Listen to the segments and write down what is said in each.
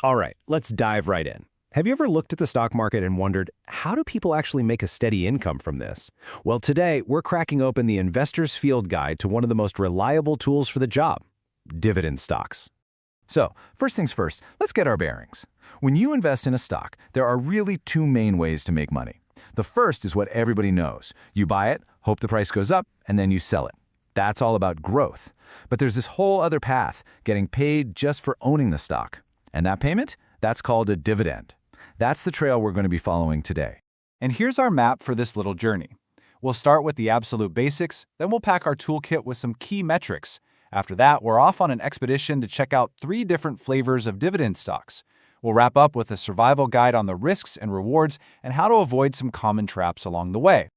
All right, let's dive right in. Have you ever looked at the stock market and wondered, how do people actually make a steady income from this? Well, today we're cracking open the Investor's Field Guide to one of the most reliable tools for the job, dividend stocks. So, first things first, let's get our bearings. When you invest in a stock, there are really two main ways to make money. The first is what everybody knows. You buy it, hope the price goes up, and then you sell it. That's all about growth. But there's this whole other path, getting paid just for owning the stock. And that payment? That's called a dividend. That's the trail we're going to be following today. And here's our map for this little journey. We'll start with the absolute basics, then we'll pack our toolkit with some key metrics. After that, we're off on an expedition to check out 3 different flavors of dividend stocks. We'll wrap up with a survival guide on the risks and rewards and how to avoid some common traps along the way.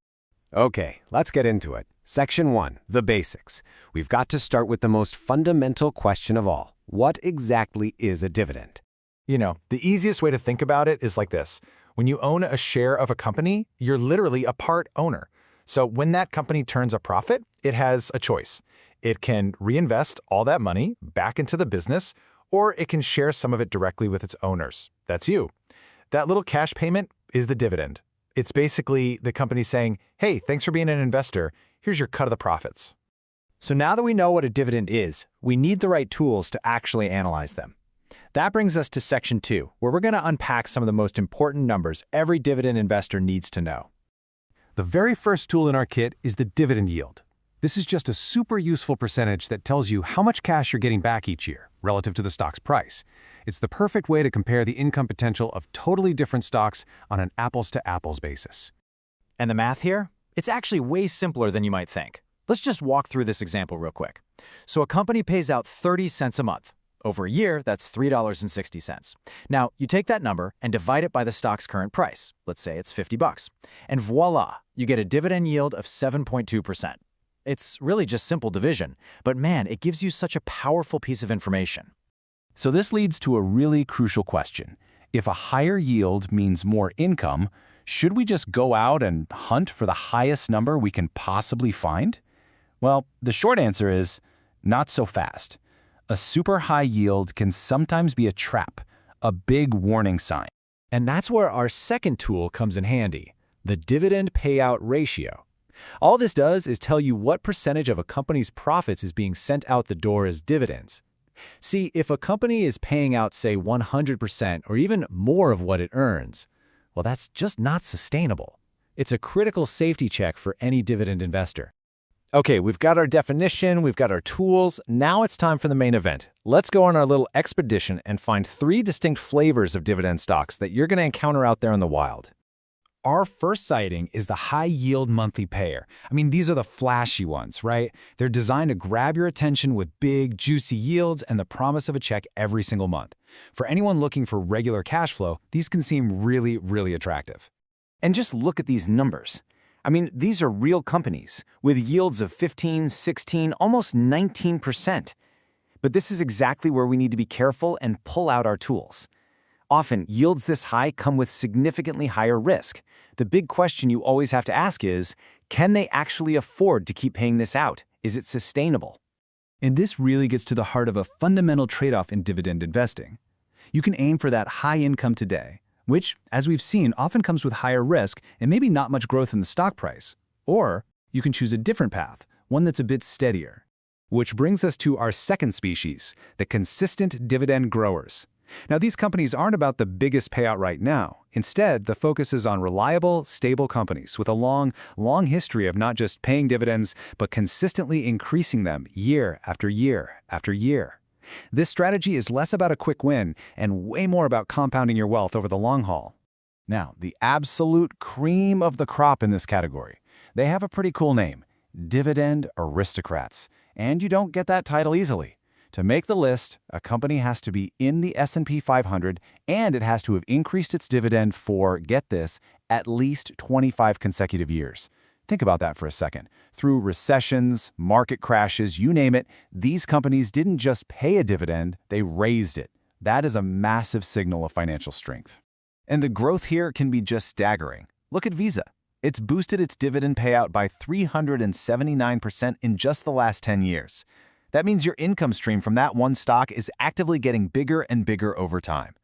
Okay, let's get into it. Section 1, the basics. We've got to start with the most fundamental question of all. What exactly is a dividend? The easiest way to think about it is like this. When you own a share of a company, you're literally a part owner. So when that company turns a profit, it has a choice. It can reinvest all that money back into the business, or it can share some of it directly with its owners. That's you. That little cash payment is the dividend. It's basically the company saying, hey, thanks for being an investor. Here's your cut of the profits. So now that we know what a dividend is, we need the right tools to actually analyze them. That brings us to Section 2, where we're going to unpack some of the most important numbers every dividend investor needs to know. The very first tool in our kit is the dividend yield. This is just a super useful percentage that tells you how much cash you're getting back each year, relative to the stock's price. It's the perfect way to compare the income potential of totally different stocks on an apples-to-apples basis. And the math here? It's actually way simpler than you might think. Let's just walk through this example real quick. So a company pays out 30 cents a month. Over a year, that's $3.60. Now, you take that number and divide it by the stock's current price. Let's say it's $50. And voila, you get a dividend yield of 7.2%. It's really just simple division, but man, it gives you such a powerful piece of information. So this leads to a really crucial question. If a higher yield means more income, should we just go out and hunt for the highest number we can possibly find? Well, the short answer is not so fast. A super high yield can sometimes be a trap, a big warning sign. And that's where our second tool comes in handy, the dividend payout ratio. All this does is tell you what percentage of a company's profits is being sent out the door as dividends. See, if a company is paying out, say, 100% or even more of what it earns, well, that's just not sustainable. It's a critical safety check for any dividend investor. Okay, we've got our definition, we've got our tools. Now it's time for the main event. Let's go on our little expedition and find 3 distinct flavors of dividend stocks that you're going to encounter out there in the wild. Our first sighting is the high-yield monthly payer. These are the flashy ones, right? They're designed to grab your attention with big, juicy yields and the promise of a check every single month. For anyone looking for regular cash flow, these can seem really, really attractive. And just look at these numbers. These are real companies with yields of 15, 16, almost 19%. But this is exactly where we need to be careful and pull out our tools. Often, yields this high come with significantly higher risk. The big question you always have to ask is, can they actually afford to keep paying this out? Is it sustainable? And this really gets to the heart of a fundamental trade-off in dividend investing. You can aim for that high income today, which, as we've seen, often comes with higher risk and maybe not much growth in the stock price. Or you can choose a different path, one that's a bit steadier. Which brings us to our second species, the consistent dividend growers. Now, these companies aren't about the biggest payout right now. Instead, the focus is on reliable, stable companies with a long history of not just paying dividends, but consistently increasing them year after year after year. This strategy is less about a quick win and way more about compounding your wealth over the long haul. Now, the absolute cream of the crop in this category. They have a pretty cool name, Dividend Aristocrats, and you don't get that title easily. To make the list, a company has to be in the S&P 500, and it has to have increased its dividend for, get this, at least 25 consecutive years. Think about that for a second. Through recessions, market crashes, you name it, these companies didn't just pay a dividend, they raised it. That is a massive signal of financial strength. And the growth here can be just staggering. Look at Visa. It's boosted its dividend payout by 379% in just the last 10 years. That means your income stream from that one stock is actively getting bigger and bigger over time.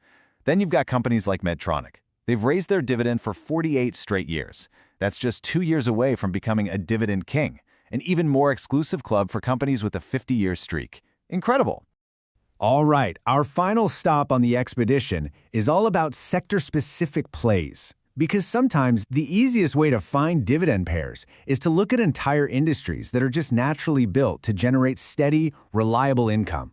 Then you've got companies like Medtronic. They've raised their dividend for 48 straight years. That's just 2 years away from becoming a dividend king, an even more exclusive club for companies with a 50-year streak. Incredible. All right, our final stop on the expedition is all about sector-specific plays. Because sometimes the easiest way to find dividend pairs is to look at entire industries that are just naturally built to generate steady, reliable income.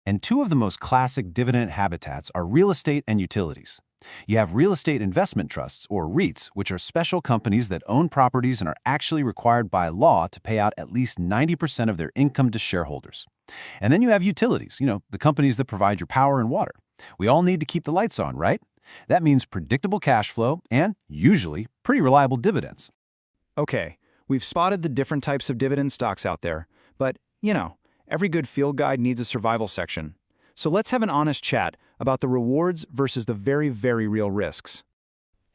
And two of the most classic dividend habitats are real estate and utilities. You have real estate investment trusts, or REITs, which are special companies that own properties and are actually required by law to pay out at least 90% of their income to shareholders. And then you have utilities, the companies that provide your power and water. We all need to keep the lights on, right? That means predictable cash flow and, usually, pretty reliable dividends. Okay, we've spotted the different types of dividend stocks out there, but, every good field guide needs a survival section. So let's have an honest chat about the rewards versus the very, very real risks.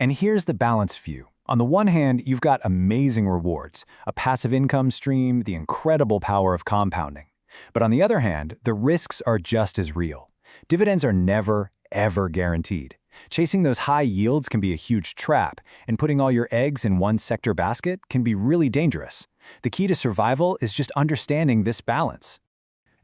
And here's the balanced view. On the one hand, you've got amazing rewards, a passive income stream, the incredible power of compounding. But on the other hand, the risks are just as real. Dividends are never, ever guaranteed. Chasing those high yields can be a huge trap, and putting all your eggs in one sector basket can be really dangerous. The key to survival is just understanding this balance.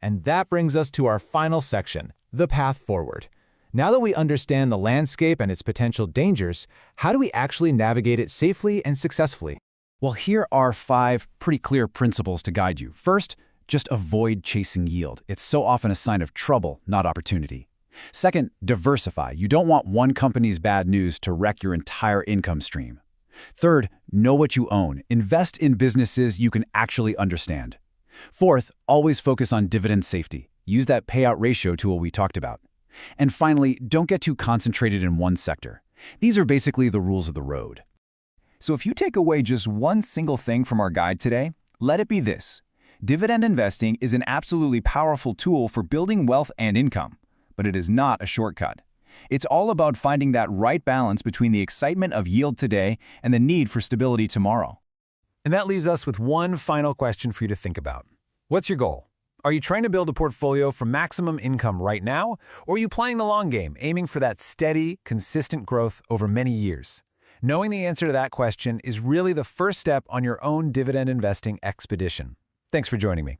And that brings us to our final section, the path forward. Now that we understand the landscape and its potential dangers, how do we actually navigate it safely and successfully? Well, here are 5 pretty clear principles to guide you. First, just avoid chasing yield. It's so often a sign of trouble, not opportunity. Second, diversify. You don't want one company's bad news to wreck your entire income stream. Third, know what you own. Invest in businesses you can actually understand. Fourth, always focus on dividend safety. Use that payout ratio tool we talked about. And finally, don't get too concentrated in one sector. These are basically the rules of the road. So if you take away just one single thing from our guide today, let it be this. Dividend investing is an absolutely powerful tool for building wealth and income, but it is not a shortcut. It's all about finding that right balance between the excitement of yield today and the need for stability tomorrow. And that leaves us with one final question for you to think about. What's your goal? Are you trying to build a portfolio for maximum income right now, or are you playing the long game, aiming for that steady, consistent growth over many years? Knowing the answer to that question is really the first step on your own dividend investing expedition. Thanks for joining me.